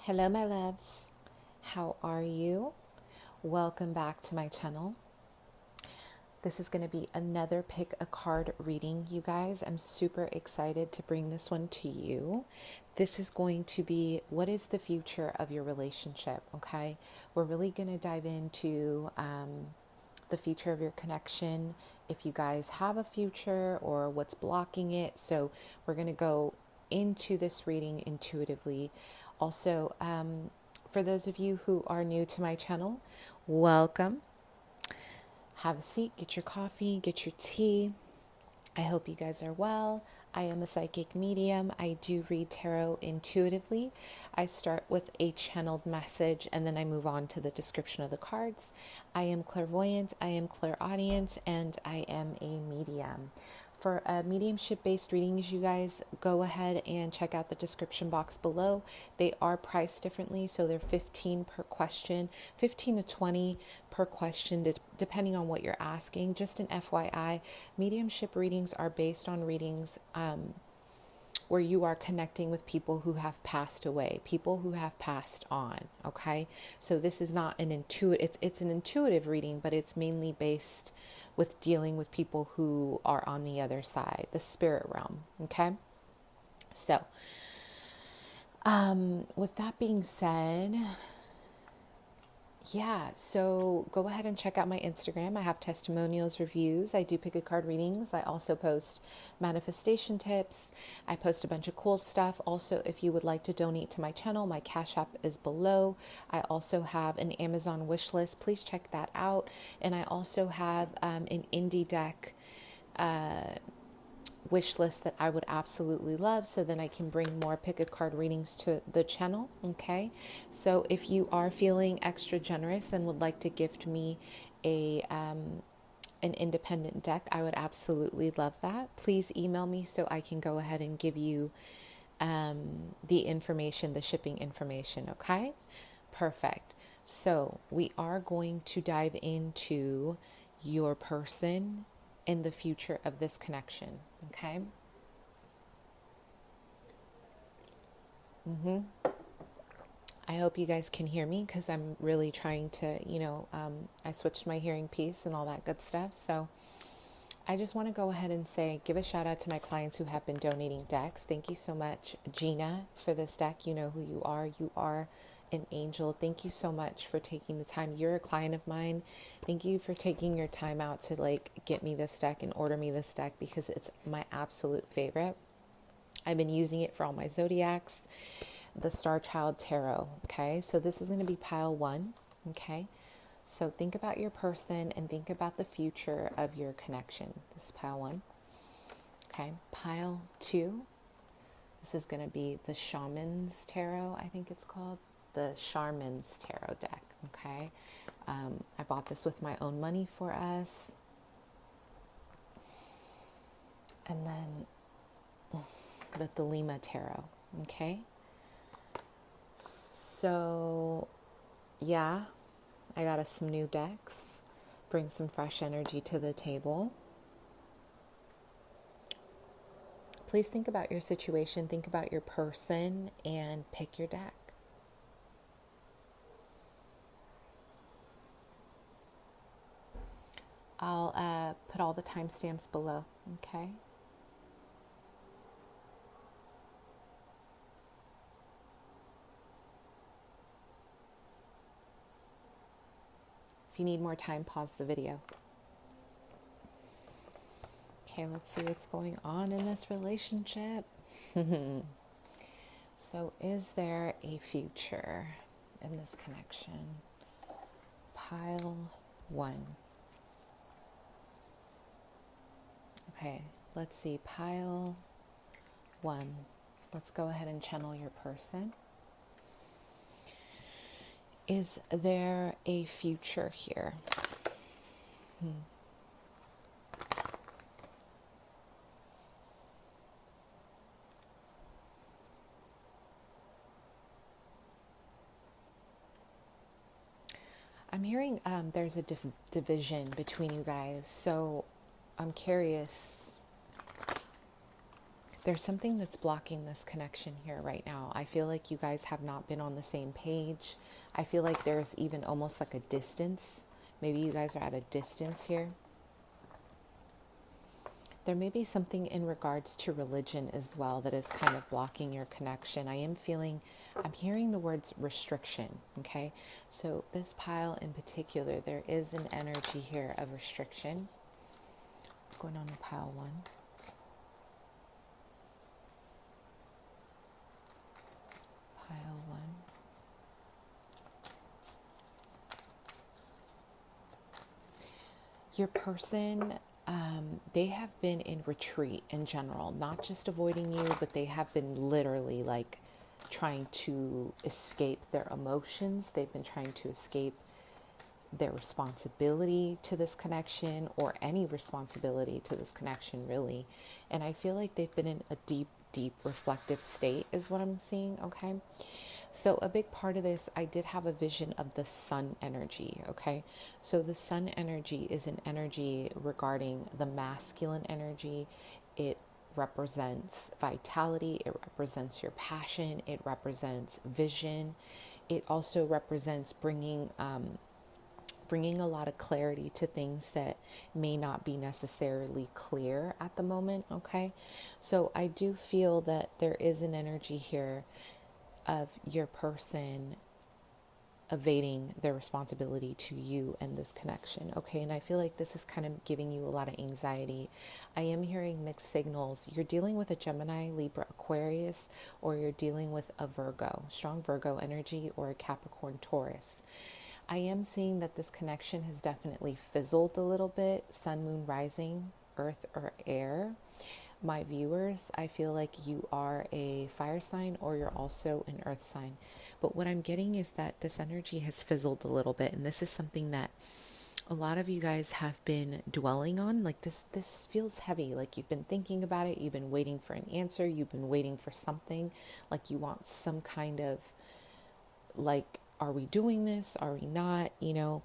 Hello, my loves. How are you? Welcome back to my channel. This is going to be another pick a card reading, you guys. I'm super excited to bring this one to you. This is going to be what is the future of your relationship, okay? We're really going to dive into the future of your connection, if you guys have a future or what's blocking it. So we're going to go into this reading intuitively. Also, for those of you who are new to my channel, welcome. Have a seat, get your coffee, get your tea. I hope you guys are well. I am a psychic medium. I do read tarot intuitively. I start with a channeled message and then I move on to the description of the cards. I am clairvoyant, I am clairaudient, and I am a medium. For mediumship-based readings, you guys go ahead and check out the description box below. They are priced differently, so they're 15 per question, 15 to 20 per question, depending on what you're asking. Just an FYI, mediumship readings are based on readings where you are connecting with people who have passed away, people who have passed on, okay? So this is not an it's an intuitive reading, but it's mainly based with dealing with people who are on the other side, the spirit realm, okay? So, with that being said, yeah, so go ahead and check out my Instagram. I have testimonials, reviews. I do pick a card readings. I also post manifestation tips. I post a bunch of cool stuff. Also, if you would like to donate to my channel, my Cash App is below. I also have an Amazon wish list. Please check that out. And I also have an indie deck wish list that I would absolutely love, so then I can bring more pick a card readings to the channel. Okay, so if you are feeling extra generous and would like to gift me a an independent deck, I would absolutely love that. Please email me so I can go ahead and give you the information, the shipping information. Okay, perfect. So we are going to dive into your person in the future of this connection, okay? I hope you guys can hear me because I'm really trying to, I switched my hearing piece and all that good stuff. So I just want to go ahead and say, give a shout out to my clients who have been donating decks. Thank you so much, Gina, for this deck. You know who you are. You are an angel. Thank you so much for taking the time. You're a client of mine. Thank you for taking your time out to get me this deck and order me this deck because it's my absolute favorite. I've been using it for all my zodiacs, the Star Child Tarot. Okay, so this is going to be pile 1. Okay, so think about your person and think about the future of your connection. This is pile 1. Okay, pile 2. This is going to be the Shaman's Tarot, I think it's called. The Charman's Tarot deck, okay? I bought this with my own money for us. And then the Thelema Tarot, okay? So, yeah, I got us some new decks. Bring some fresh energy to the table. Please think about your situation, think about your person, and pick your deck. I'll put all the timestamps below, okay? If you need more time, pause the video. Okay, let's see what's going on in this relationship. So, is there a future in this connection? Pile 1. Okay, let's see, pile 1. Let's go ahead and channel your person. Is there a future here? I'm hearing there's a division between you guys, so I'm curious. There's something that's blocking this connection here right now. I feel like you guys have not been on the same page. I feel like there's even almost like a distance. Maybe you guys are at a distance here. There may be something in regards to religion as well that is kind of blocking your connection. I'm hearing the words restriction, okay? So this pile in particular, there is an energy here of restriction. What's going on in pile 1? Pile 1. Your person, they have been in retreat in general, not just avoiding you, but they have been literally like trying to escape their emotions. They've been trying to escape their responsibility to this connection, or any responsibility to this connection, really. And I feel like they've been in a deep reflective state is what I'm seeing, okay? So a big part of this, I did have a vision of the sun energy, okay? So the sun energy is an energy regarding the masculine energy. It represents vitality. It represents your passion. It represents vision. It also represents bringing a lot of clarity to things that may not be necessarily clear at the moment, okay? So I do feel that there is an energy here of your person evading their responsibility to you and this connection, okay? And I feel like this is kind of giving you a lot of anxiety. I am hearing mixed signals. You're dealing with a Gemini, Libra, Aquarius, or you're dealing with a Virgo, strong Virgo energy, or a Capricorn, Taurus. I am seeing that this connection has definitely fizzled a little bit. Sun, moon, rising, earth, or air. My viewers, I feel like you are a fire sign, or you're also an earth sign. But what I'm getting is that this energy has fizzled a little bit. And this is something that a lot of you guys have been dwelling on. Like this feels heavy. Like you've been thinking about it. You've been waiting for an answer. You've been waiting for something. Like you want some kind of like, are we doing this? Are we not? You know,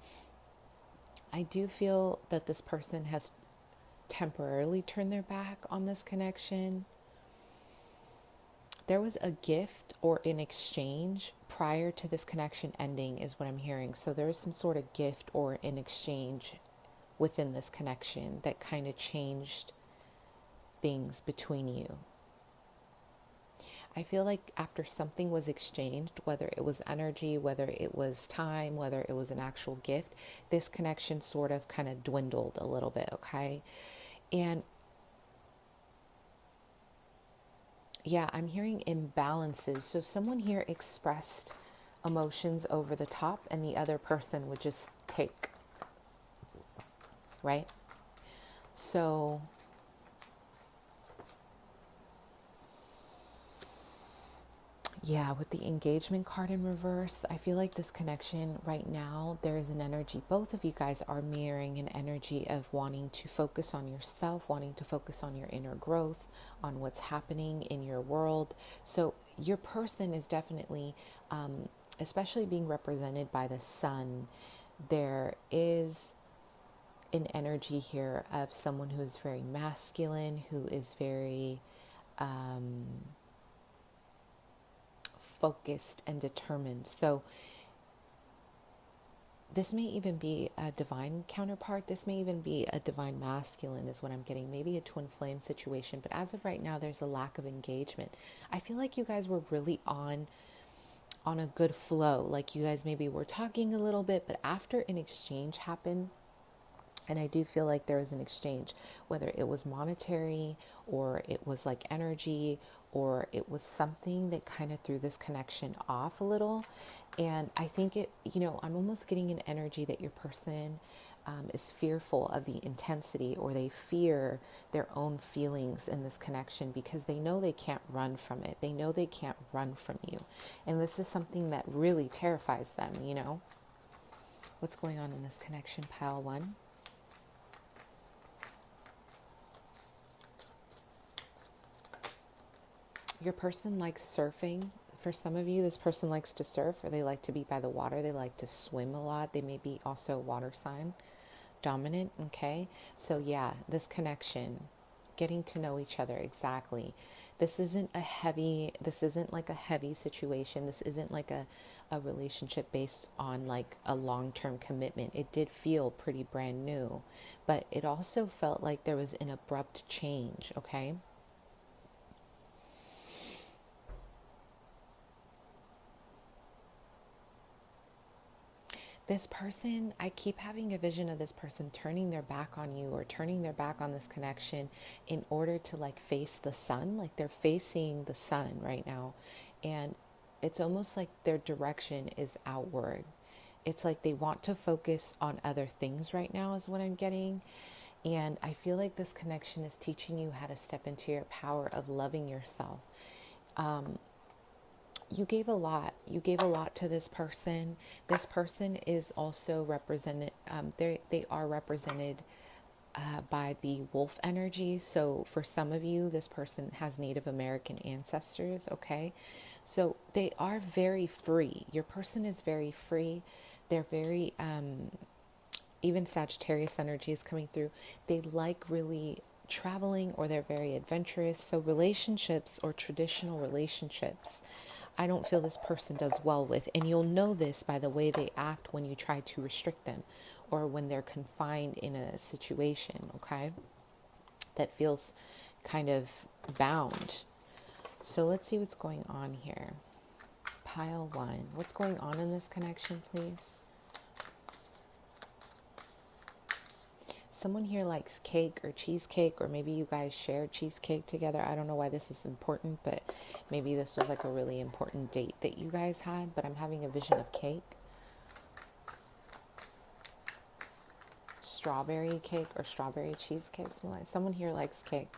I do feel that this person has temporarily turned their back on this connection. There was a gift or an exchange prior to this connection ending is what I'm hearing. So there is some sort of gift or an exchange within this connection that kind of changed things between you. I feel like after something was exchanged, whether it was energy, whether it was time, whether it was an actual gift, this connection sort of kind of dwindled a little bit, okay? And yeah, I'm hearing imbalances. So someone here expressed emotions over the top and the other person would just take, right? So yeah, with the engagement card in reverse, I feel like this connection right now, there is an energy. Both of you guys are mirroring an energy of wanting to focus on yourself, wanting to focus on your inner growth, on what's happening in your world. So your person is definitely, especially being represented by the sun, there is an energy here of someone who is very masculine, who is very focused and determined. So this may even be a divine counterpart. This may even be a divine masculine is what I'm getting. Maybe a twin flame situation. But as of right now, there's a lack of engagement. I feel like you guys were really on a good flow. Like you guys maybe were talking a little bit, but after an exchange happened, and I do feel like there was an exchange, whether it was monetary or it was like energy or it was something that kind of threw this connection off a little. And I think I'm almost getting an energy that your person is fearful of the intensity, or they fear their own feelings in this connection because they know they can't run from it. They know they can't run from you. And this is something that really terrifies them, you know. What's going on in this connection, pile 1? Your person likes surfing. For some of you, this person likes to surf, or they like to be by the water. They like to swim a lot. They may be also a water sign dominant, okay? So yeah, this connection, getting to know each other exactly. This isn't like a heavy situation. This isn't like a relationship based on like a long-term commitment. It did feel pretty brand new, but it also felt like there was an abrupt change, okay? This person, I keep having a vision of this person turning their back on you or turning their back on this connection in order to like face the sun. Like they're facing the sun right now. And it's almost like their direction is outward. It's like they want to focus on other things right now, is what I'm getting. And I feel like this connection is teaching you how to step into your power of loving yourself. You gave a lot. You gave a lot to this person. This person is also represented, they are represented by the wolf energy. So for some of you, this person has Native American ancestors, okay? So they are very free. Your person is very free. They're very, even Sagittarius energy is coming through. They like really traveling, or they're very adventurous. So relationships or traditional relationships, I don't feel this person does well with. And you'll know this by the way they act when you try to restrict them or when they're confined in a situation, okay? That feels kind of bound. So let's see what's going on here. Pile 1. What's going on in this connection, please? Someone here likes cake or cheesecake, or maybe you guys share cheesecake together. I don't know why this is important, but maybe this was like a really important date that you guys had, but I'm having a vision of cake. Strawberry cake or strawberry cheesecake. Someone here likes cake.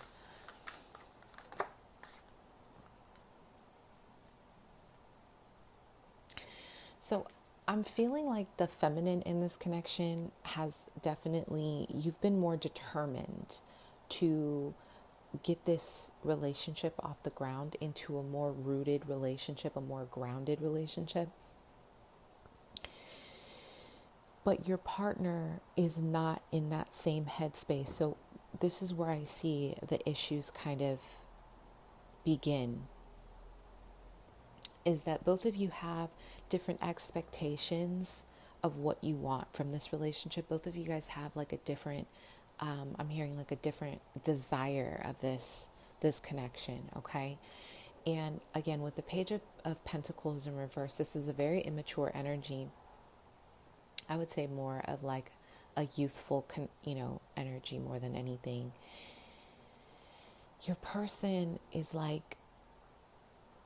So I'm feeling like the feminine in this connection has definitely, you've been more determined to get this relationship off the ground into a more rooted relationship, a more grounded relationship. But your partner is not in that same headspace. So this is where I see the issues kind of begin. Is that both of you have different expectations of what you want from this relationship. Both of you guys have like a different, I'm hearing like a different desire of this connection, okay? And again, with the Page of Pentacles in reverse, this is a very immature energy. I would say more of like a youthful, energy more than anything. Your person is like,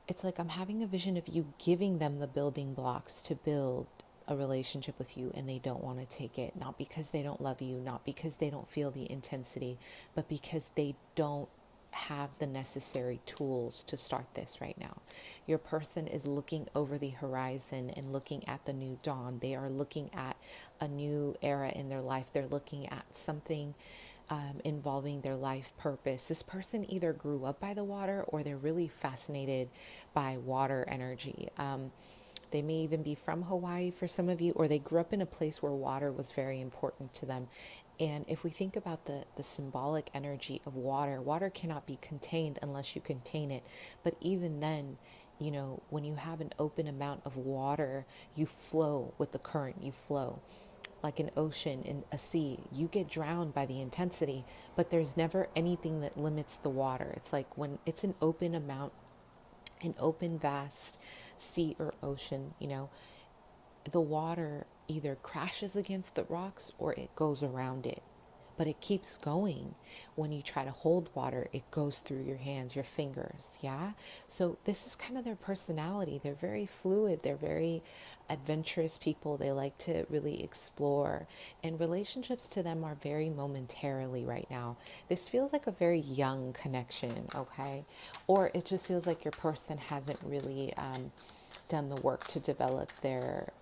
it's like I'm having a vision of you giving them the building blocks to build a relationship with you, and they don't want to take it. Not because they don't love you, not because they don't feel the intensity, but because they don't have the necessary tools to start this right now. Your person is looking over the horizon and looking at the new dawn. They are looking at a new era in their life. They're looking at something involving their life purpose. This person either grew up by the water, or they're really fascinated by water energy. They may even be from Hawaii for some of you, or they grew up in a place where water was very important to them. And if we think about the symbolic energy of water, water cannot be contained unless you contain it. But even then, when you have an open amount of water, you flow with the current, you flow. Like an ocean and a sea, you get drowned by the intensity, but there's never anything that limits the water. It's like when it's an open amount, an open, vast sea or ocean, the water either crashes against the rocks or it goes around it. But it keeps going. When you try to hold water, it goes through your hands, your fingers, yeah? So this is kind of their personality. They're very fluid. They're very adventurous people. They like to really explore. And relationships to them are very momentarily right now. This feels like a very young connection, okay? Or it just feels like your person hasn't really done the work to develop their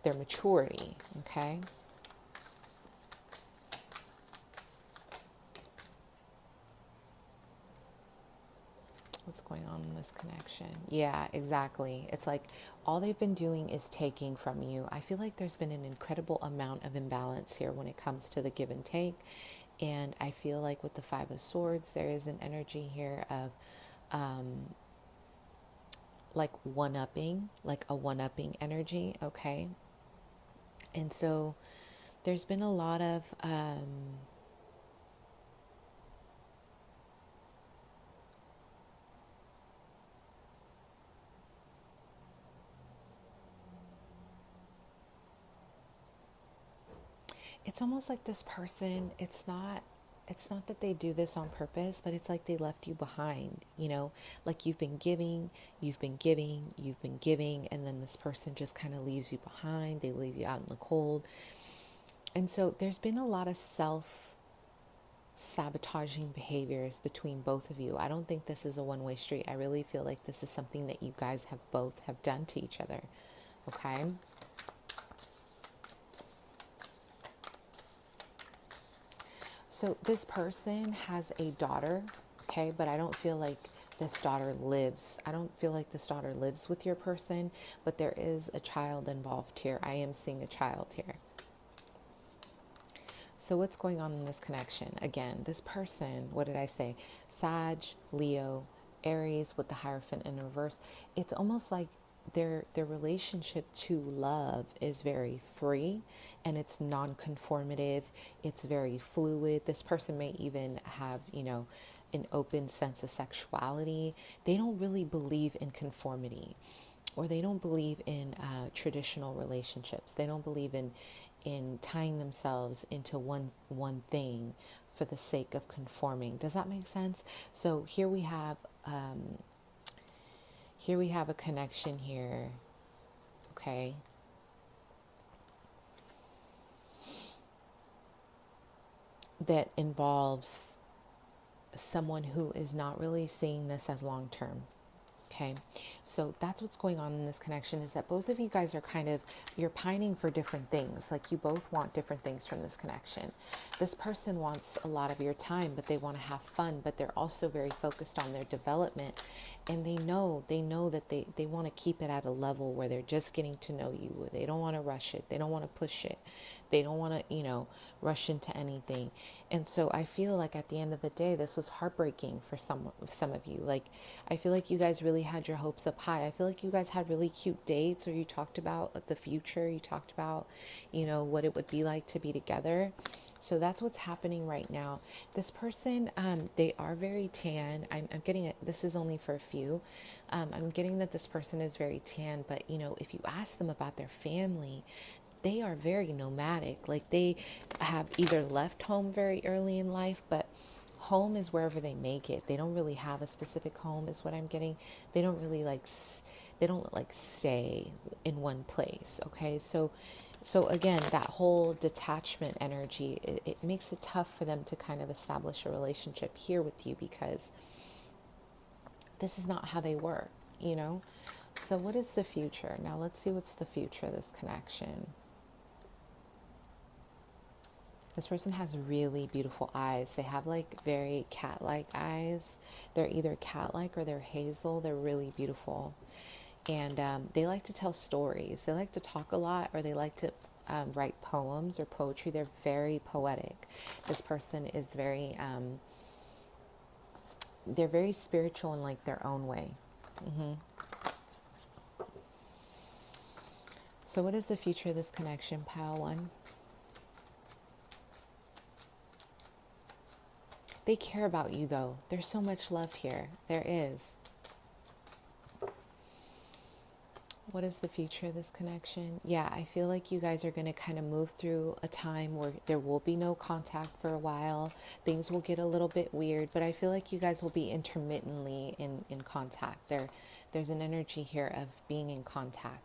maturity, okay? What's going on in this connection? Yeah, exactly. It's like all they've been doing is taking from you. I feel like there's been an incredible amount of imbalance here when it comes to the give and take. And I feel like with the Five of Swords, there is an energy here of like one-upping, like a one-upping energy, okay? And so there's been a lot of it's almost like this person, it's not that they do this on purpose, but it's like they left you behind, you know, like you've been giving, you've been giving, you've been giving, and then this person just kind of leaves you behind. They leave you out in the cold. And so there's been a lot of self sabotaging behaviors between both of you. I don't think this is a one-way street. I really feel like this is something that you guys have both have done to each other. Okay? So this person has a daughter, okay, but I don't feel like this daughter lives. I don't feel like this daughter lives with your person, but there is a child involved here. I am seeing a child here. So what's going on in this connection? Again, this person, what did I say? Sag, Leo, Aries with the Hierophant in reverse. It's almost like their relationship to love is very free and it's non-conformative. It's very fluid. This person may even have, you know, an open sense of sexuality. They don't really believe in conformity, or they don't believe in traditional relationships. They don't believe in tying themselves into one thing for the sake of conforming. Does that make sense? So here we have a connection here, okay? That involves someone who is not really seeing this as long term. Okay, so that's what's going on in this connection, is that both of you guys are you're pining for different things. Like you both want different things from this connection. This person wants a lot of your time, but they want to have fun, but they're also very focused on their development. And they know that they want to keep it at a level where they're just getting to know you. They don't want to rush it. They don't want to push it. They don't want to, rush into anything. And so I feel like at the end of the day, this was heartbreaking for some of you. Like, I feel like you guys really had your hopes up high. I feel like you guys had really cute dates, or you talked about the future. You talked about, what it would be like to be together. So that's what's happening right now. This person, they are very tan. I'm getting it. This is only for a few. I'm getting that this person is very tan, but if you ask them about their family, they are very nomadic. Like they have either left home very early in life, but home is wherever they make it. They don't really have a specific home is what I'm getting. They don't really they don't stay in one place. Okay. So again, that whole detachment energy, it makes it tough for them to kind of establish a relationship here with you, because this is not how they work, So what is the future? Now let's see what's the future of this connection. This person has really beautiful eyes. They have very cat-like eyes. They're either cat-like or they're hazel. They're really beautiful. And they like to tell stories. They like to talk a lot, or they like to write poems or poetry. They're very poetic. This person is they're very spiritual in their own way. So what is the future of this connection, pile one? They care about you, though. There's so much love here. There is. What is the future of this connection? Yeah, I feel like you guys are going to kind of move through a time where there will be no contact for a while. Things will get a little bit weird, but I feel like you guys will be intermittently in contact. There's an energy here of being in contact.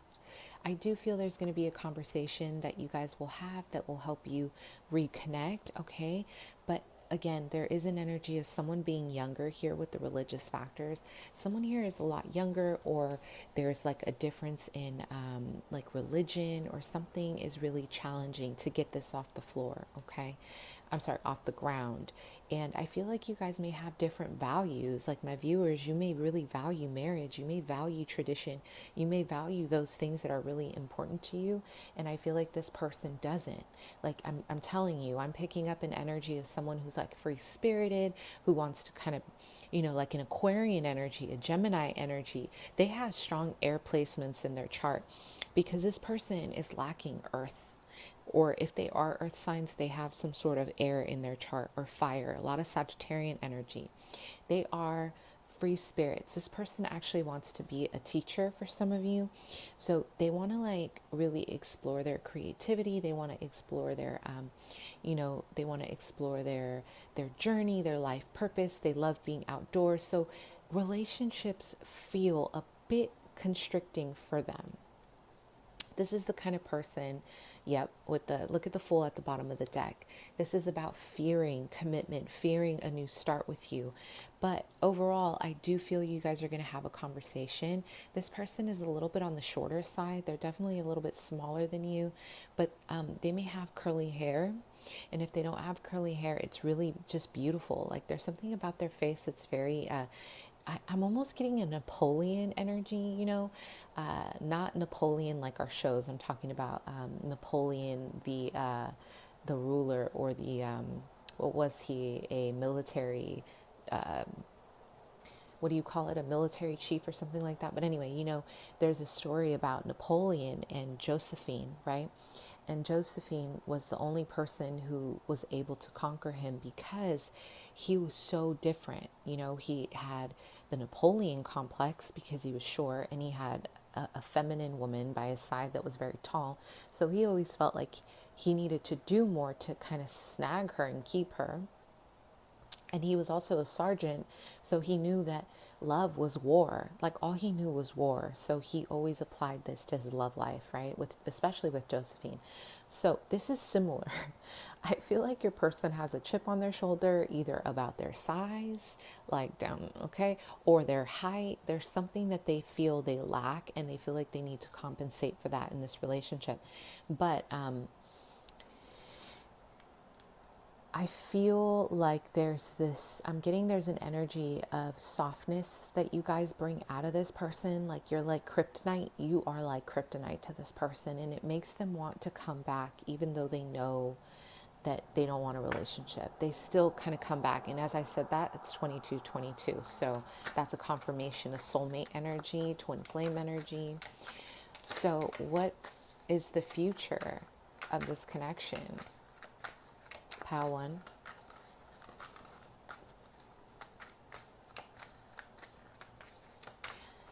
I do feel there's going to be a conversation that you guys will have that will help you reconnect, okay? But again, there is an energy of someone being younger here with the religious factors. Someone here is a lot younger, or there's a difference in religion, or something is really challenging to get this off the floor, okay? I'm sorry, off the ground. And I feel like you guys may have different values. Like my viewers, you may really value marriage. You may value tradition. You may value those things that are really important to you. And I feel like this person doesn't. Like I'm telling you, I'm picking up an energy of someone who's like free spirited, who wants to kind of, like an Aquarian energy, a Gemini energy. They have strong air placements in their chart because this person is lacking earth. Or if they are earth signs, they have some sort of air in their chart, or fire, a lot of Sagittarian energy. They are free spirits. This person actually wants to be a teacher for some of you. So they want to like really explore their creativity. They want to explore their, they want to explore their journey, their life purpose. They love being outdoors. So relationships feel a bit constricting for them. This is the kind of person, look at the Fool at the bottom of the deck. This is about fearing commitment, fearing a new start with you. But overall, I do feel you guys are going to have a conversation. This person is a little bit on the shorter side. They're definitely a little bit smaller than you, but they may have curly hair. And if they don't have curly hair, it's really just beautiful. Like there's something about their face that's very, I'm almost getting a Napoleon energy, not Napoleon like our shows. I'm talking about Napoleon, the ruler, or the, what was he, a military, what do you call it, a military chief or something like that. But anyway, there's a story about Napoleon and Josephine, right? And Josephine was the only person who was able to conquer him because he was so different. He had the Napoleon complex because he was short, and he had a feminine woman by his side that was very tall. So he always felt like he needed to do more to kind of snag her and keep her. And he was also a sergeant, so he knew that love was war. Like all he knew was war. So he always applied this to his love life, right? Especially with Josephine. So this is similar. I feel like your person has a chip on their shoulder, either about their size, like down, okay, or their height. There's something that they feel they lack, and they feel like they need to compensate for that in this relationship. But I feel like I'm getting there's an energy of softness that you guys bring out of this person. Like you're like kryptonite. You are like kryptonite to this person, and it makes them want to come back even though they know that they don't want a relationship. They still kind of come back. And as I said that, it's 22-22. So that's a confirmation, a soulmate energy, twin flame energy. So what is the future of this connection? Pile 1.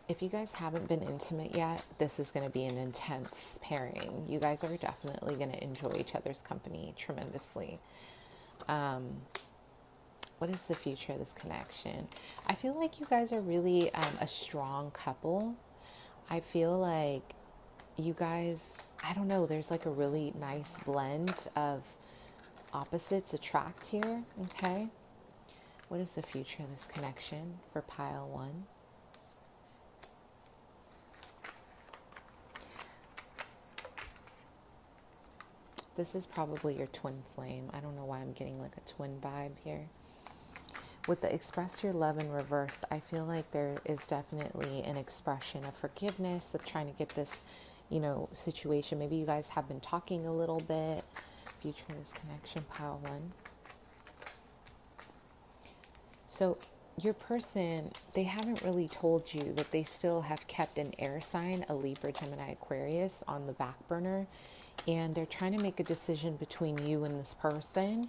If you guys haven't been intimate yet, this is going to be an intense pairing. You guys are definitely going to enjoy each other's company tremendously. What is the future of this connection? I feel like you guys are really a strong couple. I feel like you guys, I don't know, there's like a really nice blend of opposites attract here, okay? What is the future of this connection for pile 1? This is probably your twin flame. I don't know why I'm getting like a twin vibe here. With the express your love in reverse, I feel like there is definitely an expression of forgiveness, of trying to get this, situation. Maybe you guys have been talking a little bit. Future of this connection, pile 1. So your person, they haven't really told you that they still have kept an air sign, a Libra, Gemini, Aquarius, on the back burner. And they're trying to make a decision between you and this person.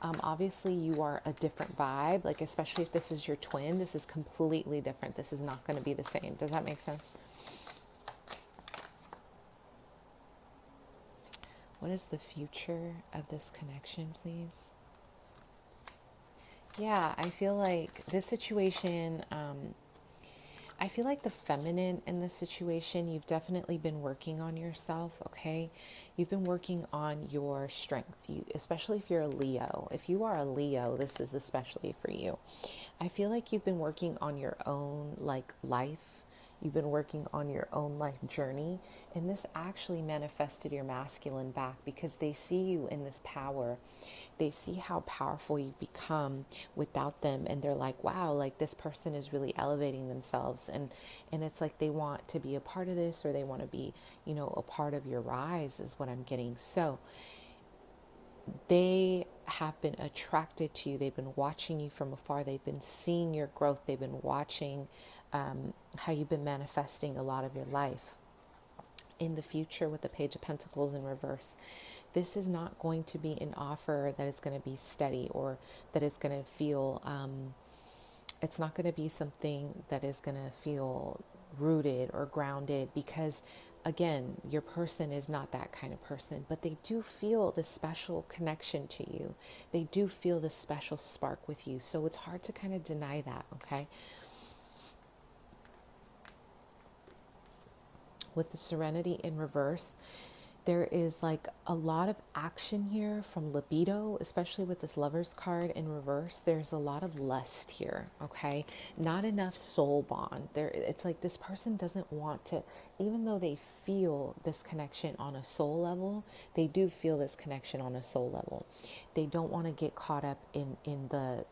Obviously, you are a different vibe. Like, especially if this is your twin, this is completely different. This is not going to be the same. Does that make sense? What is the future of this connection, please? Yeah, I feel like this situation, I feel like the feminine in this situation, you've definitely been working on yourself, okay? You've been working on your strength, especially if you're a Leo. If you are a Leo, this is especially for you. I feel like you've been working on your own, like, life, You've been working on your own life journey. And this actually manifested your masculine back because they see you in this power. They see how powerful you've become without them. And they're like, wow, like this person is really elevating themselves. And it's like they want to be a part of this, or they want to be, you know, a part of your rise is what I'm getting. So they have been attracted to you. They've been watching you from afar. They've been seeing your growth. They've been watching how you've been manifesting a lot of your life. In the future, with the Page of Pentacles in reverse, this is not going to be an offer that is going to be steady, or that is going to feel, it's not going to be something that is going to feel rooted or grounded, because again, your person is not that kind of person, but they do feel this special connection to you. They do feel this special spark with you. So it's hard to kind of deny that, okay? With the Serenity in reverse, there is like a lot of action here from libido, especially with this Lover's card in reverse. There's a lot of lust here, okay? Not enough soul bond. It's like this person doesn't want to, even though they feel this connection on a soul level, they do feel this connection on a soul level. They don't want to get caught up in the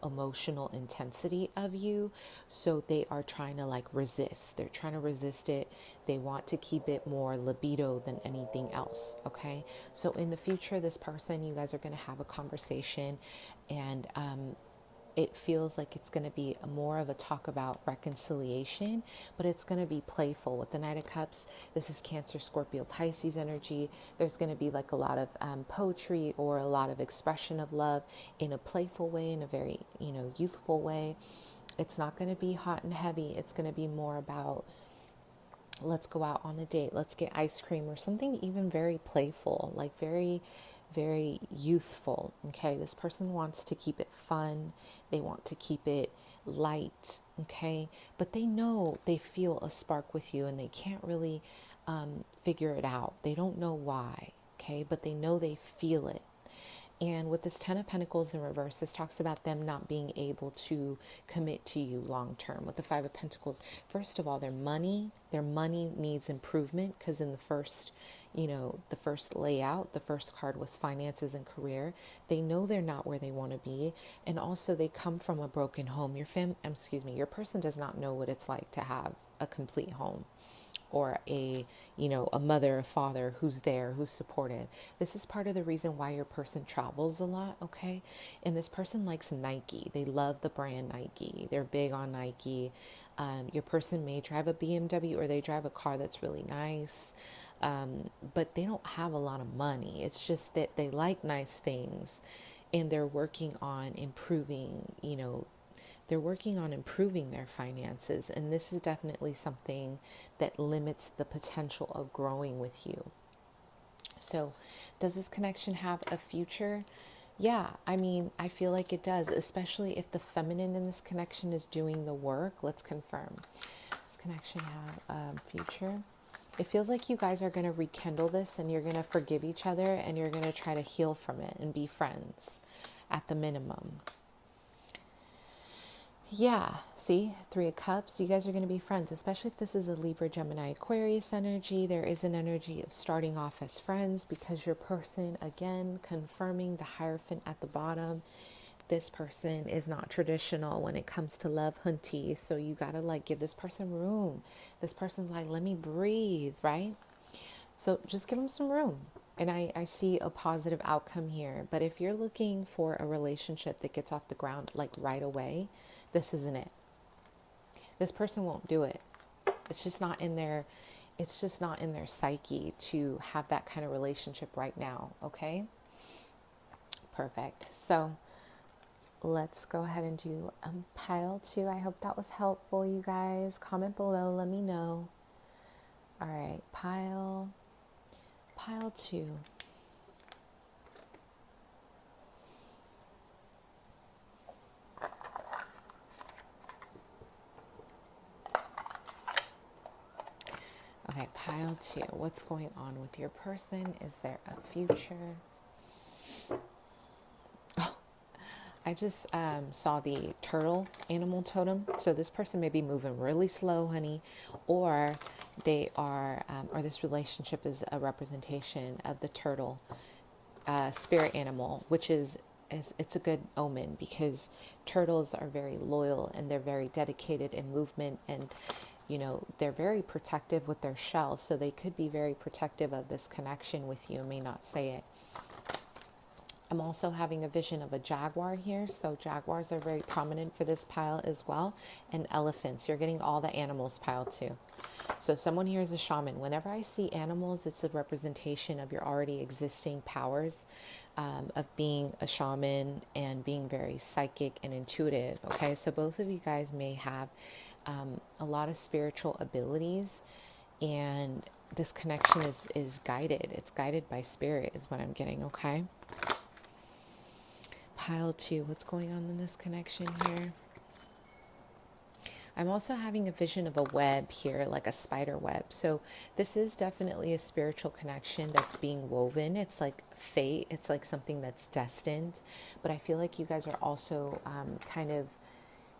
emotional intensity of you. So they are trying to like resist. They're trying to resist it. They want to keep it more libido than anything else. Okay. So in the future, this person, you guys are going to have a conversation, and it feels like it's going to be more of a talk about reconciliation, but it's going to be playful. With the Knight of Cups, this is Cancer, Scorpio, Pisces energy. There's going to be like a lot of poetry, or a lot of expression of love in a playful way, in a very, you know, youthful way. It's not going to be hot and heavy. It's going to be more about, let's go out on a date, let's get ice cream, or something even very playful, like very, very youthful. Okay, this person wants to keep it fun. They want to keep it light. Okay, but they know, they feel a spark with you, and they can't really figure it out. They don't know why. Okay, but they know they feel it. And with this Ten of Pentacles in reverse, this talks about them not being able to commit to you long term. With the Five of Pentacles, first of all, their money needs improvement, because in the first, you know, the first layout, the first card was finances and career. They know they're not where they want to be, and also they come from a broken home. Your person does not know what it's like to have a complete home, or a, you know, a mother, a father who's there, who's supportive. This is part of the reason why your person travels a lot, okay? And this person likes Nike. They love the brand Nike. They're big on Nike. Your person may drive a BMW, or they drive a car that's really nice, but they don't have a lot of money. It's just that they like nice things, and they're working on improving, you know, they're working on improving their finances. And this is definitely something that limits the potential of growing with you. So does this connection have a future? Yeah, I mean, I feel like it does, especially if the feminine in this connection is doing the work. Let's confirm. Does this connection have a future? It feels like you guys are going to rekindle this, and you're going to forgive each other, and you're going to try to heal from it and be friends at the minimum. Yeah, see, Three of Cups, you guys are going to be friends, especially if this is a Libra, Gemini, Aquarius energy. There is an energy of starting off as friends, because your person, again, confirming the Hierophant at the bottom, this person is not traditional when it comes to love hunty. So you got to like give this person room. This person's like, let me breathe, right? So just give them some room. And I see a positive outcome here. But if you're looking for a relationship that gets off the ground like right away, this isn't it. This person won't do it. It's just not in their psyche to have that kind of relationship right now. Okay. Perfect. So let's go ahead and do pile 2. I hope that was helpful, you guys. Comment below, let me know. All right, pile 2. Okay, pile 2. What's going on with your person? Is there a future? Oh, I just saw the turtle animal totem. So this person may be moving really slow, honey, or they are, or this relationship is a representation of the turtle spirit animal, which is it's a good omen because turtles are very loyal and they're very dedicated in movement, and they're very protective with their shell, so they could be very protective of this connection with you, may not say it. I'm also having a vision of a jaguar here, so jaguars are very prominent for this pile as well, and elephants. You're getting all the animals pile too. So someone here is a shaman. Whenever I see animals, it's a representation of your already existing powers of being a shaman and being very psychic and intuitive. Okay, so both of you guys may have a lot of spiritual abilities, and this connection is guided. It's guided by spirit is what I'm getting, okay? Pile 2, what's going on in this connection here? I'm also having a vision of a web here, like a spider web. So this is definitely a spiritual connection that's being woven. It's like fate. It's like something that's destined. But I feel like you guys are also kind of,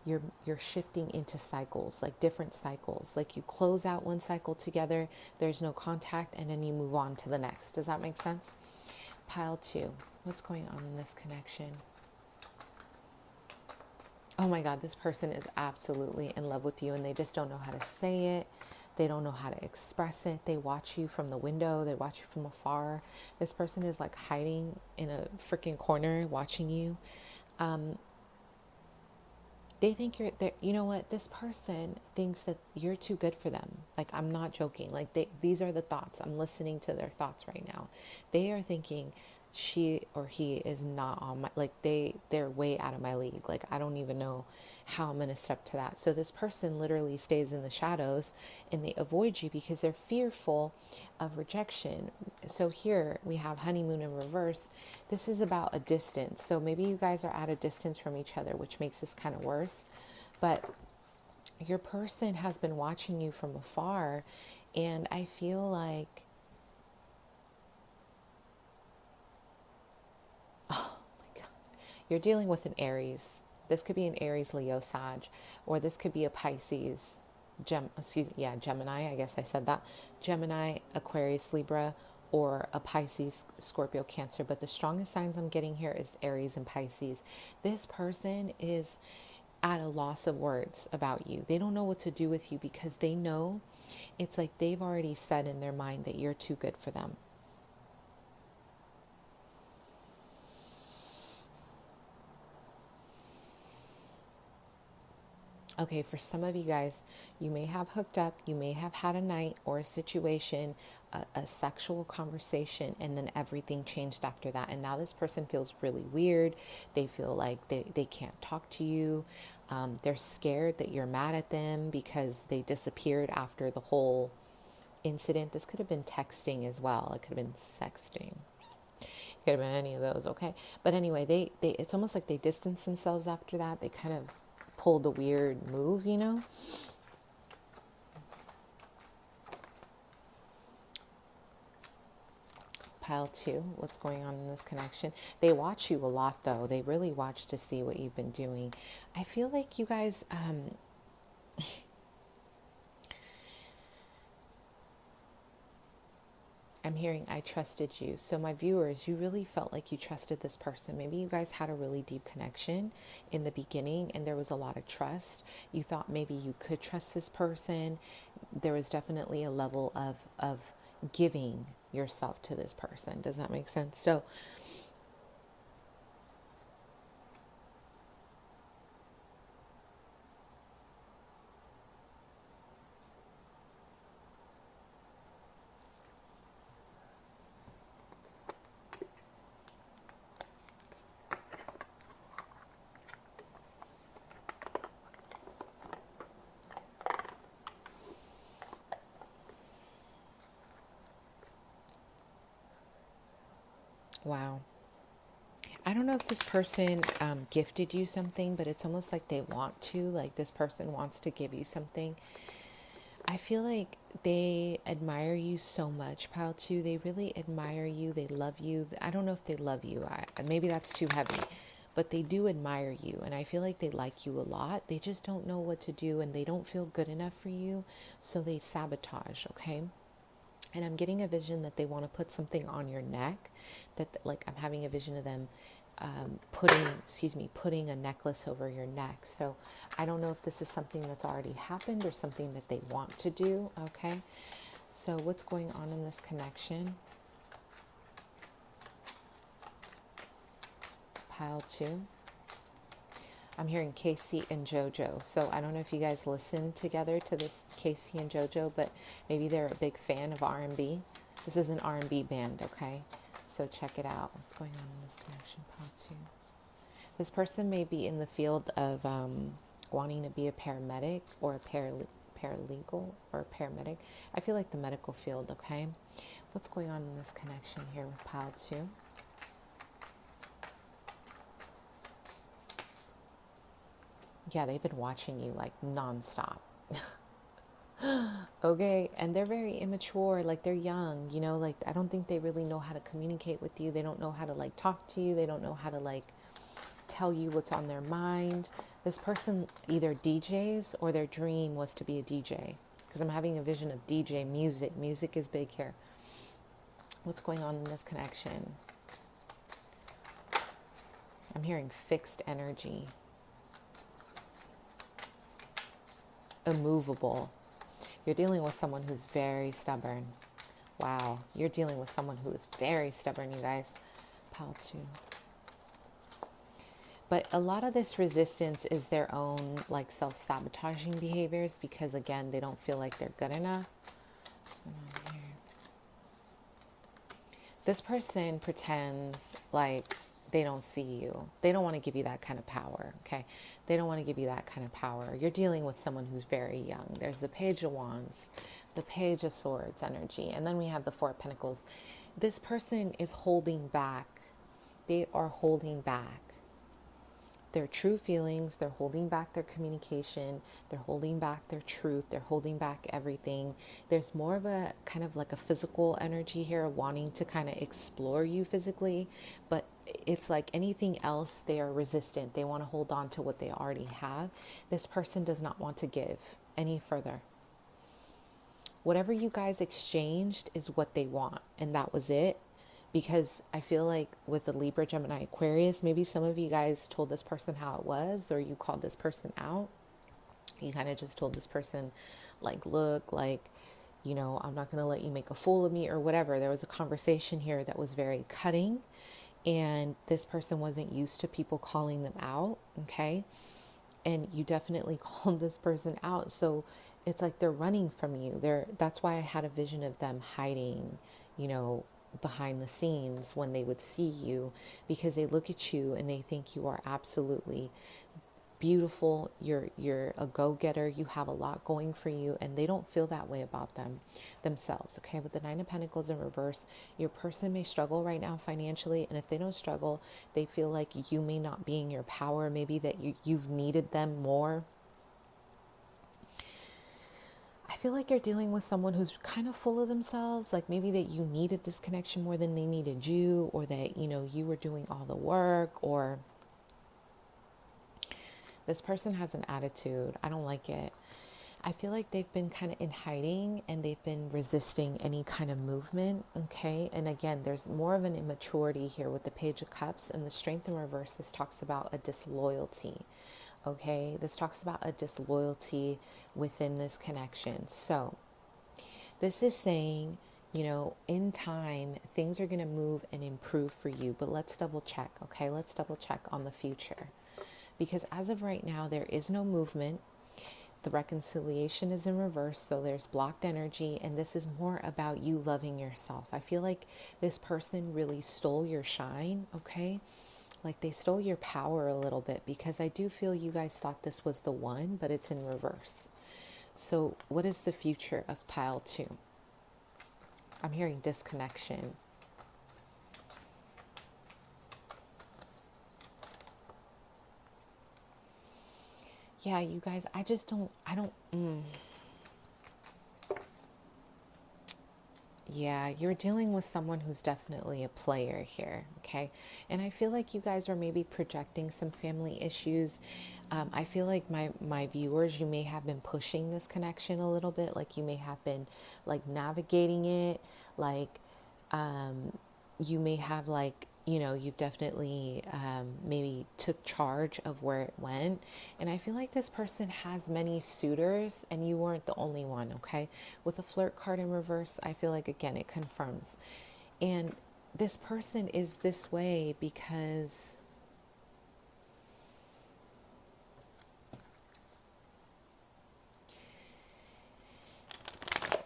you're shifting into cycles, like different cycles. Like you close out one cycle together, there's no contact, and then you move on to the next. Does that make sense? Pile 2, what's going on in this connection? Oh my God, this person is absolutely in love with you and they just don't know how to say it. They don't know how to express it. They watch you from the window. They watch you from afar. This person is like hiding in a freaking corner watching you. They think you're there. You know what? This person thinks that you're too good for them. Like, I'm not joking. Like, these are the thoughts. I'm listening to their thoughts right now. They are thinking she or he is not on my, like they're way out of my league. Like, I don't even know how I'm going to step to that. So this person literally stays in the shadows and they avoid you because they're fearful of rejection. So here we have honeymoon in reverse. This is about a distance. So maybe you guys are at a distance from each other, which makes this kind of worse. But your person has been watching you from afar, and I feel like, oh my God, you're dealing with an Aries. This could be an Aries, Leo, Sag, or this could be a Pisces, Gemini, I guess I said that. Gemini, Aquarius, Libra, or a Pisces, Scorpio, Cancer. But the strongest signs I'm getting here is Aries and Pisces. This person is at a loss of words about you. They don't know what to do with you because they know it's like they've already said in their mind that you're too good for them. Okay, for some of you guys, you may have hooked up, you may have had a night or a situation, a sexual conversation, and then everything changed after that. And now this person feels really weird. They feel like they can't talk to you. They're scared that you're mad at them because they disappeared after the whole incident. This could have been texting as well. It could have been sexting. It could have been any of those, okay? But anyway, they it's almost like they distance themselves after that. They kind of pulled a weird move, you know? Pile 2, what's going on in this connection? They watch you a lot, though. They really watch to see what you've been doing. I feel like you guys, I'm hearing I trusted you. So my viewers, you really felt like you trusted this person. Maybe you guys had a really deep connection in the beginning and there was a lot of trust. You thought maybe you could trust this person. There was definitely a level of giving yourself to this person. Does that make sense? So wow. I don't know if this person gifted you something, but it's almost like they want to, like this person wants to give you something. I feel like they admire you so much, Pile 2. They really admire you. They love you. I don't know if they love you. Maybe that's too heavy. but they do admire you. And I feel like they like you a lot. They just don't know what to do and they don't feel good enough for you. So they sabotage, okay? And I'm getting a vision that they want to put something on your neck, that like I'm having a vision of them putting a necklace over your neck. So I don't know if this is something that's already happened or something that they want to do, okay? So what's going on in this connection? Pile 2. I'm hearing Casey and JoJo. So I don't know if you guys listen together to this Casey and JoJo, but maybe they're a big fan of R&B. This is an R&B band, okay? So check it out. What's going on in this connection? Pile 2. This person may be in the field of wanting to be a paramedic or a paralegal or a paramedic. I feel like the medical field, okay? What's going on in this connection here with pile 2? Yeah, they've been watching you like nonstop. Okay, and they're very immature, like they're young, you know, like I don't think they really know how to communicate with you. They don't know how to like talk to you. They don't know how to like tell you what's on their mind. This person either DJs or their dream was to be a DJ, because I'm having a vision of DJ music. Music is big here. What's going on in this connection? I'm hearing fixed energy. Immovable. You're dealing with someone who's very stubborn. Wow. You're dealing with someone who is very stubborn, you guys. Pile 2. But a lot of this resistance is their own like self-sabotaging behaviors, because again, they don't feel like they're good enough. What's going on here? This person pretends like they don't see you. They don't want to give you that kind of power, okay? They don't want to give you that kind of power. You're dealing with someone who's very young. There's the Page of Wands, the Page of Swords energy, and then we have the Four of Pentacles. This person is holding back. They are holding back their true feelings. They're holding back their communication. They're holding back their truth. They're holding back everything. There's more of a kind of like a physical energy here, wanting to kind of explore you physically, but it's like anything else, they are resistant. They want to hold on to what they already have. This person does not want to give any further. Whatever you guys exchanged is what they want, and that was it. Because I feel like with the Libra, Gemini, Aquarius, maybe some of you guys told this person how it was, or you called this person out. You kind of just told this person, like, look, like, you know, I'm not going to let you make a fool of me or whatever. There was a conversation here that was very cutting, and this person wasn't used to people calling them out, okay? And you definitely called this person out. So it's like they're running from you. That's why I had a vision of them hiding, you know, behind the scenes when they would see you, because they look at you and they think you are absolutely beautiful. You're a go-getter. You have a lot going for you, and they don't feel that way about themselves. Okay, with the Nine of Pentacles in reverse, your person may struggle right now financially, and if they don't struggle, they feel like you may not be in your power. Maybe that you've needed them more. I feel like you're dealing with someone who's kind of full of themselves, like maybe that you needed this connection more than they needed you, or that, you know, you were doing all the work, or this person has an attitude. I don't like it. I feel like they've been kind of in hiding, and they've been resisting any kind of movement, okay? And again, there's more of an immaturity here with the Page of Cups, and the Strength in reverse. This talks about a disloyalty. Okay, this talks about a disloyalty within this connection. So this is saying, you know, in time, things are going to move and improve for you. But let's double check, okay? Let's double check on the future. Because as of right now, there is no movement. The reconciliation is in reverse, so there's blocked energy. And this is more about you loving yourself. I feel like this person really stole your shine, okay? Like they stole your power a little bit, because I do feel you guys thought this was the one, but it's in reverse. So what is the future of pile 2? I'm hearing disconnection. Yeah, you guys, I don't, Yeah, you're dealing with someone who's definitely a player here, okay? And I feel like you guys are maybe projecting some family issues. I feel like my viewers, you may have been pushing this connection a little bit, like you may have been like navigating it, like you may have like, you know, you've definitely maybe took charge of where it went. And I feel like this person has many suitors and you weren't the only one, okay? With the flirt card in reverse, I feel like, again, it confirms. And this person is this way because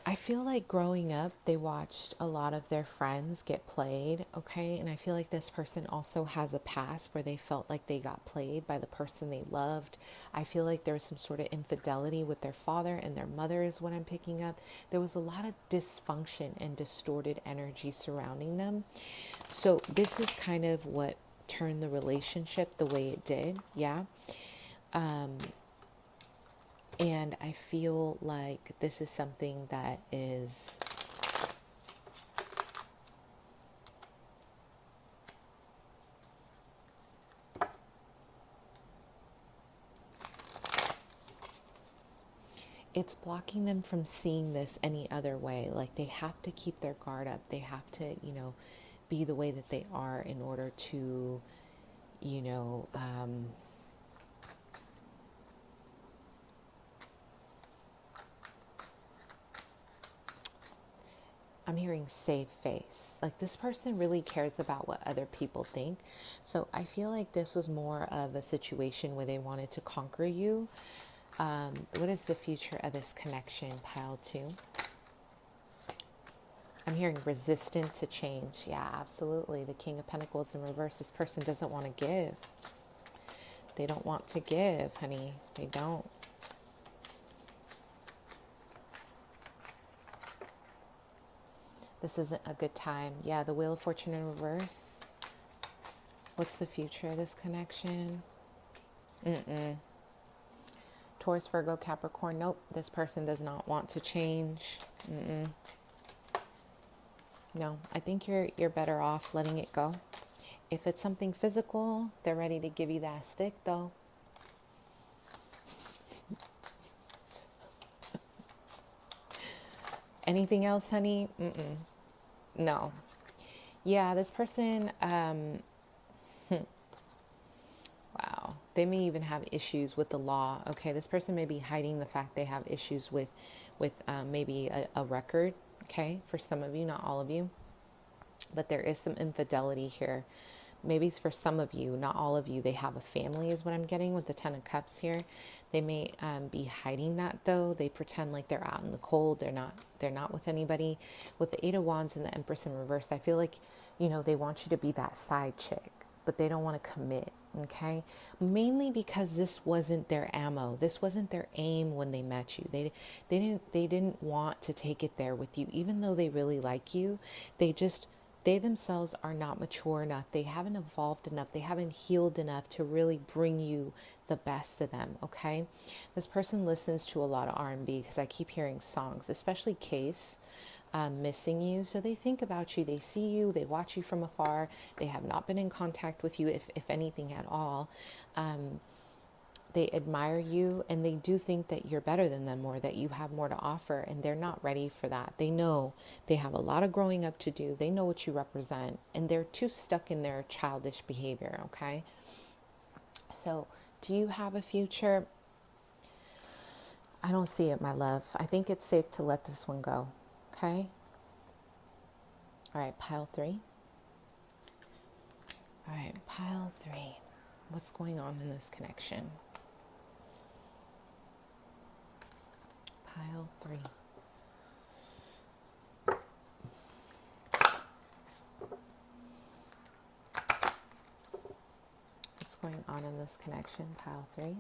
I feel like growing up, they watched a lot of their friends get played, okay? And I feel like this person also has a past where they felt like they got played by the person they loved. I feel like there was some sort of infidelity with their father and their mother, is what I'm picking up. There was a lot of dysfunction and distorted energy surrounding them. So this is kind of what turned the relationship the way it did, yeah? And I feel like this is something that is it's blocking them from seeing this any other way. Like they have to keep their guard up. They have to, you know, be the way that they are in order to, you know, I'm hearing save face. Like this person really cares about what other people think. So I feel like this was more of a situation where they wanted to conquer you. What is the future of this connection, pile two? I'm hearing resistant to change. Yeah, absolutely. The King of Pentacles in reverse. This person doesn't want to give. They don't want to give, honey. They don't. This isn't a good time. Yeah, the Wheel of Fortune in reverse. What's the future of this connection? Taurus, Virgo, Capricorn. Nope, this person does not want to change. No, I think you're better off letting it go. If it's something physical, they're ready to give you that stick, though. Anything else, honey? No. Yeah, this person, wow, they may even have issues with the law. Okay, this person may be hiding the fact they have issues with maybe a record. Okay, for some of you, not all of you, but there is some infidelity here. Maybe it's for some of you, not all of you. They have a family, is what I'm getting with the Ten of Cups here. They may be hiding that, though. They pretend like they're out in the cold. They're not. They're not with anybody. With the Eight of Wands and the Empress in reverse, I feel like, you know, they want you to be that side chick, but they don't want to commit. Okay, mainly because this wasn't their ammo. This wasn't their aim when they met you. They didn't want to take it there with you, even though they really like you. They themselves are not mature enough. They haven't evolved enough. They haven't healed enough to really bring you the best of them, okay? This person listens to a lot of R&B because I keep hearing songs, especially Case, Missing You. So they think about you. They see you. They watch you from afar. They have not been in contact with you, if anything at all. They admire you and they do think that you're better than them or that you have more to offer, and they're not ready for that. They know they have a lot of growing up to do. They know what you represent and they're too stuck in their childish behavior, okay? So, do you have a future? I don't see it, my love. I think it's safe to let this one go, okay? All right, pile three. All right, pile three. What's going on in this connection? Pile three. What's going on in this connection? Pile three.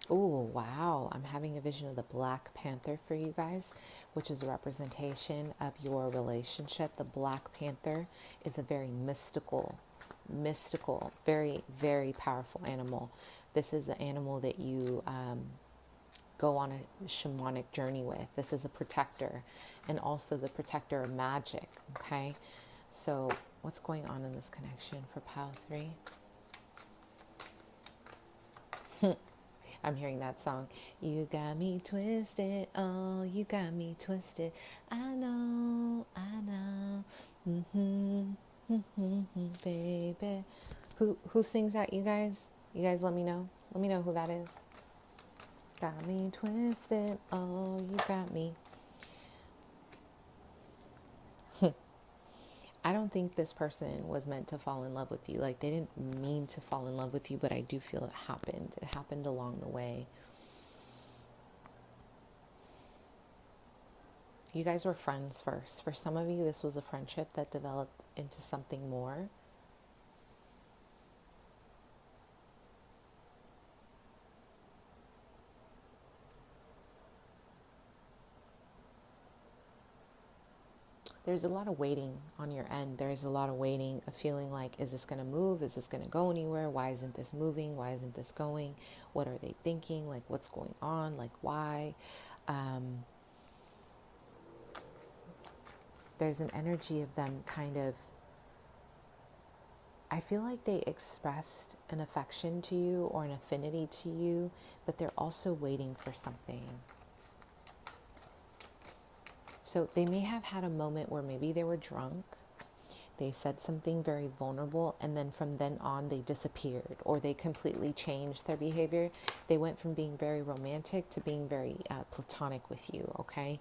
Oh, wow. I'm having a vision of the Black Panther for you guys, which is a representation of your relationship. The Black Panther is a very mystical, very, very powerful animal. This is an animal that you go on a shamanic journey with. This is a protector, and also the protector of magic, okay? So what's going on in this connection for pile 3? I'm hearing that song. You got me twisted. Oh, you got me twisted. I know. Baby. Who sings that, you guys? You guys let me know. Let me know who that is. Got me twisted. Oh, you got me. I don't think this person was meant to fall in love with you. Like, they didn't mean to fall in love with you, but I do feel it happened. It happened along the way. You guys were friends first. For some of you, this was a friendship that developed into something more. There's a lot of waiting on your end. There's a lot of waiting, a feeling like, is this going to move? Is this going to go anywhere? Why isn't this moving? Why isn't this going? What are they thinking? Like, what's going on? Like, why? There's an energy of them kind of, I feel like they expressed an affection to you or an affinity to you, but they're also waiting for something. So they may have had a moment where maybe they were drunk, they said something very vulnerable, and then from then on they disappeared, or they completely changed their behavior. They went from being very romantic to being very platonic with you, okay?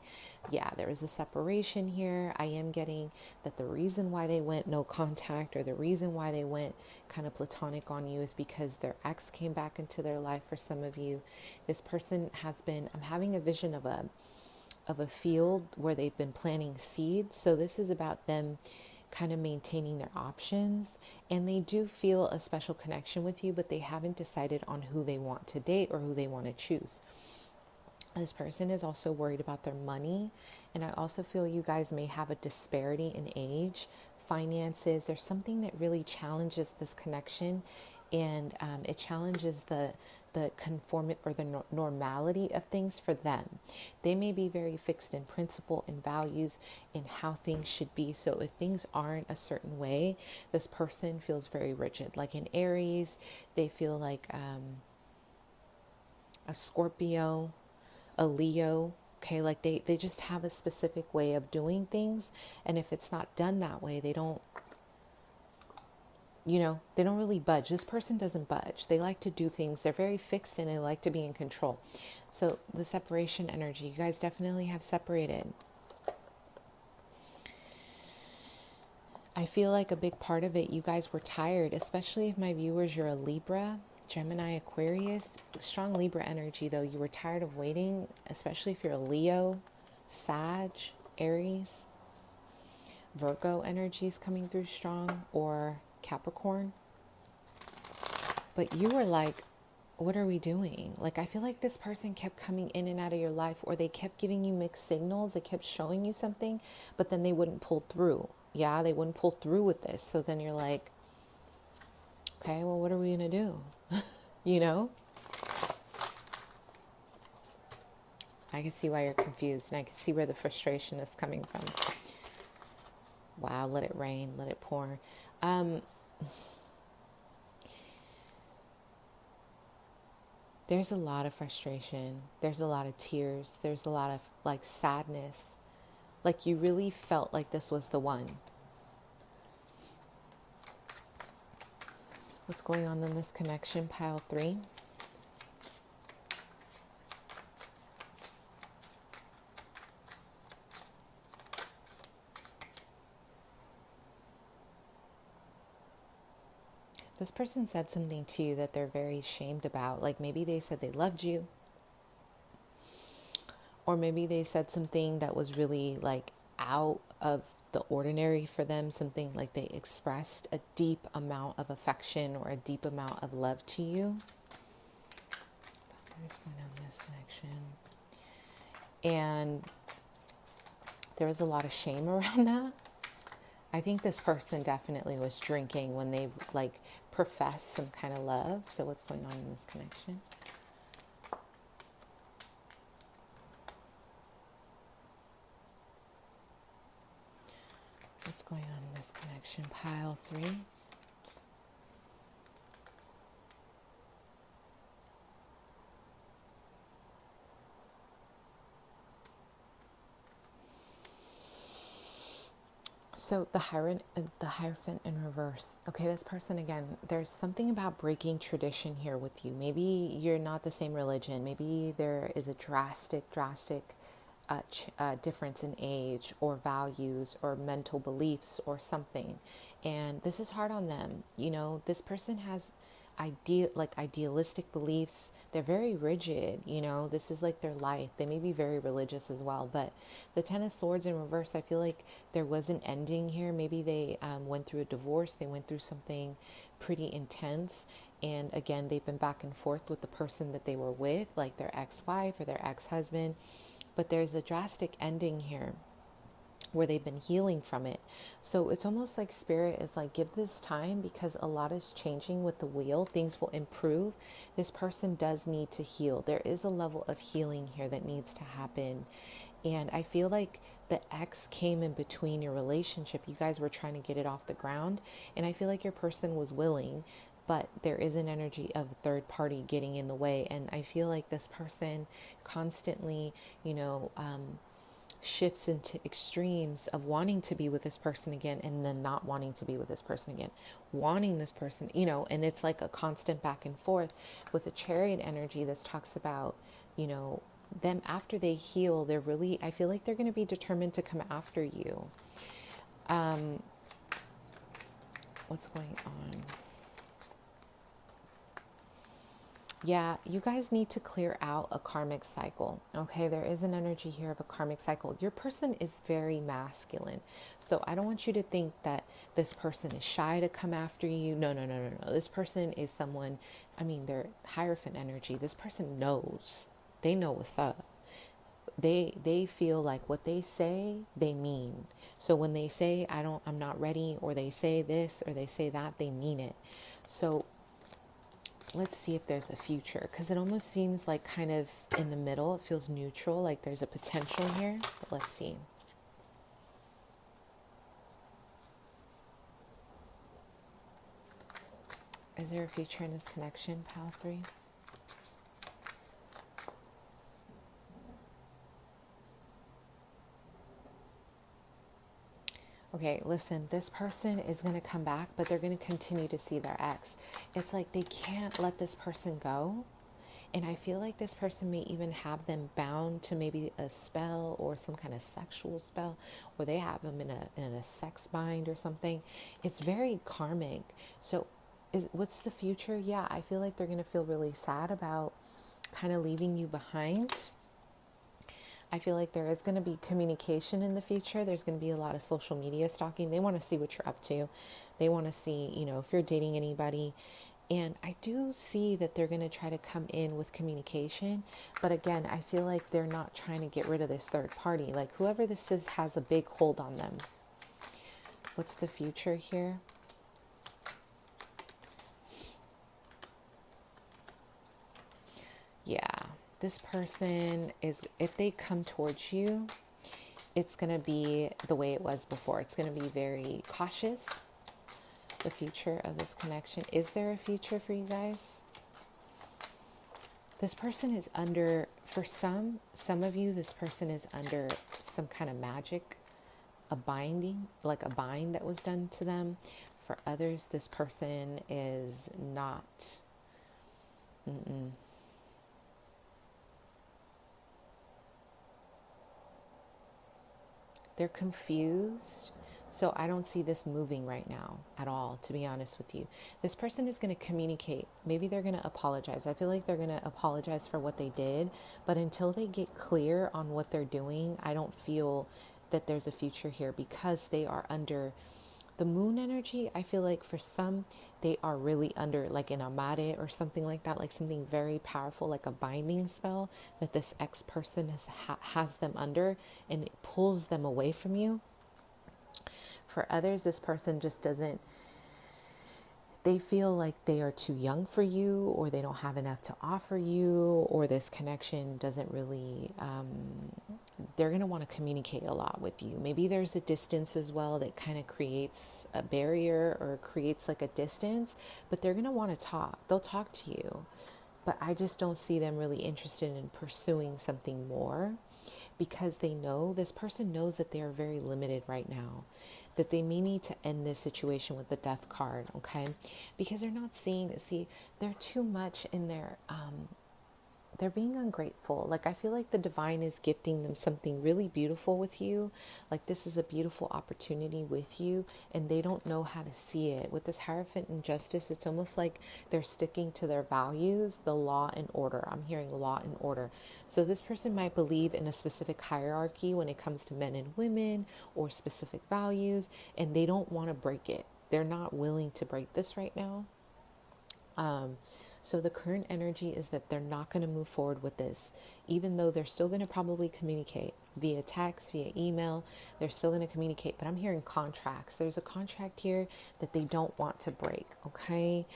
Yeah, there was a separation here. I am getting that the reason why they went no contact, or the reason why they went kind of platonic on you, is because their ex came back into their life for some of you. This person has been, I'm having a vision of a field where they've been planting seeds. So this is about them kind of maintaining their options, and they do feel a special connection with you, but they haven't decided on who they want to date or who they want to choose. This person is also worried about their money, and I also feel you guys may have a disparity in age, finances. There's something that really challenges this connection, and it challenges the conformity or the normality of things for them. They may be very fixed in principle and values in how things should be. So if things aren't a certain way, this person feels very rigid. Like in Aries, they feel like a Scorpio, a Leo. Okay, like they just have a specific way of doing things. And if it's not done that way, they don't really budge. This person doesn't budge. They like to do things. They're very fixed and they like to be in control. So the separation energy, you guys definitely have separated. I feel like a big part of it, you guys were tired, especially if my viewers, you're a Libra, Gemini, Aquarius, strong Libra energy though. You were tired of waiting, especially if you're a Leo, Sag, Aries, Virgo energies coming through strong, or Capricorn. But you were like, what are we doing? Like, I feel like this person kept coming in and out of your life, or they kept giving you mixed signals. They kept showing you something, but then they wouldn't pull through. Yeah, they wouldn't pull through with this. So then you're like, okay, well, what are we going to do? You know? I can see why you're confused, and I can see where the frustration is coming from. Wow, let it rain, let it pour. There's a lot of frustration. There's a lot of tears. There's a lot of like sadness. Like you really felt like this was the one. What's going on in this connection, pile 3? This person said something to you that they're very ashamed about. Like maybe they said they loved you. Or maybe they said something that was really like out of the ordinary for them. Something like they expressed a deep amount of affection or a deep amount of love to you. What's going on in this connection? And there was a lot of shame around that. I think this person definitely was drinking when they like professed some kind of love. So what's going on in this connection? What's going on in this connection? Pile 3. So the Hierophant in reverse. Okay, this person again, there's something about breaking tradition here with you. Maybe you're not the same religion. Maybe there is a drastic difference in age or values or mental beliefs or something. And this is hard on them. You know, this person has idealistic beliefs. They're very rigid, you know, this is like their life. They may be very religious as well, but the Ten of Swords in reverse, I feel like there was an ending here. Maybe they went through a divorce. They went through something pretty intense. And again, they've been back and forth with the person that they were with, like their ex-wife or their ex-husband. But there's a drastic ending here where they've been healing from it. So it's almost like Spirit is like, give this time, because a lot is changing with the wheel. Things will improve. This person does need to heal. There is a level of healing here that needs to happen. And I feel like the ex came in between your relationship. You guys were trying to get it off the ground. And I feel like your person was willing, but there is an energy of third party getting in the way. And I feel like this person constantly, shifts into extremes of wanting to be with this person again and then not wanting to be with this person again, wanting this person, and it's like a constant back and forth with a Chariot energy. This talks about, them after they heal, I feel like they're going to be determined to come after you. What's going on? Yeah, you guys need to clear out a karmic cycle. Okay, there is an energy here of a karmic cycle. Your person is very masculine. So I don't want you to think that this person is shy to come after you. No. This person is someone, they're Hierophant energy. This person knows. They know what's up. They feel like what they say, they mean. So when they say, I'm not ready, or they say this, or they say that, they mean it. So let's see if there's a future, because it almost seems like kind of in the middle. It feels neutral, like there's a potential here. But let's see. Is there a future in this connection, Pile 3? Okay, listen, this person is going to come back, but they're going to continue to see their ex. It's like they can't let this person go. And I feel like this person may even have them bound to maybe a spell or some kind of sexual spell, or they have them in a sex bind or something. It's very karmic. So what's the future? Yeah, I feel like they're going to feel really sad about kind of leaving you behind. I feel like there is going to be communication in the future. There's going to be a lot of social media stalking. They want to see what you're up to. They want to see, if you're dating anybody. And I do see that they're going to try to come in with communication. But again, I feel like they're not trying to get rid of this third party. Like whoever this is has a big hold on them. What's the future here? Yeah. This person is, if they come towards you, it's going to be the way it was before. It's going to be very cautious. The future of this connection. Is there a future for you guys? This person is under, for some of you, this person is under some kind of magic, a binding, like a bind that was done to them. For others, this person is not. They're confused. So I don't see this moving right now at all, to be honest with you. This person is going to communicate. Maybe they're going to apologize. I feel like they're going to apologize for what they did. But until they get clear on what they're doing, I don't feel that there's a future here, because they are under the moon energy. I feel like for some, they are really under like an amare or something like that, like something very powerful, like a binding spell that this ex-person has them under, and it pulls them away from you. For others, this person just doesn't, they feel like they are too young for you, or they don't have enough to offer you, or this connection doesn't really they're going to want to communicate a lot with you. Maybe there's a distance as well that kind of creates a barrier or creates like a distance, but they're going to want to talk. They'll talk to you, but I just don't see them really interested in pursuing something more, because they know, this person knows that they are very limited right now, that they may need to end this situation with the death card, okay? Because they're not seeing, see, they're too much in their, they're being ungrateful. Like, I feel like the divine is gifting them something really beautiful with you. Like, this is a beautiful opportunity with you, and they don't know how to see it. With this Hierophant and Justice, it's almost like they're sticking to their values, the law and order. I'm hearing law and order. So this person might believe in a specific hierarchy when it comes to men and women or specific values, and they don't want to break it. They're not willing to break this right now. So the current energy is that they're not going to move forward with this, even though they're still going to probably communicate via text, via email. They're still going to communicate, but I'm hearing contracts. There's a contract here that they don't want to break, okay?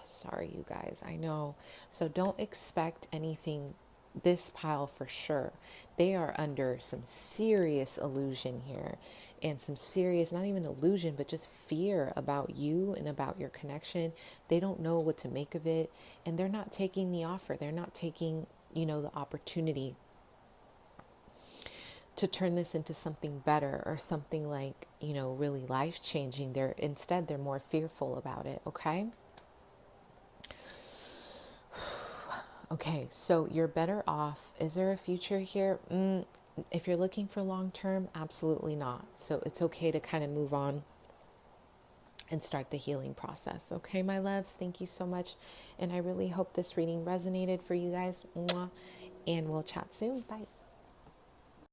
Sorry, you guys, I know. So don't expect anything this pile for sure. They are under some serious illusion here, and some serious, not even illusion, but just fear about you and about your connection. They don't know what to make of it, and they're not taking the offer. They're not taking, the opportunity to turn this into something better or something like, really life-changing. They're more fearful about it, okay? Okay, so you're better off. Is there a future here? If you're looking for long term, absolutely not. So it's okay to kind of move on and start the healing process. Okay, my loves, thank you so much. And I really hope this reading resonated for you guys. Mwah. And we'll chat soon. Bye.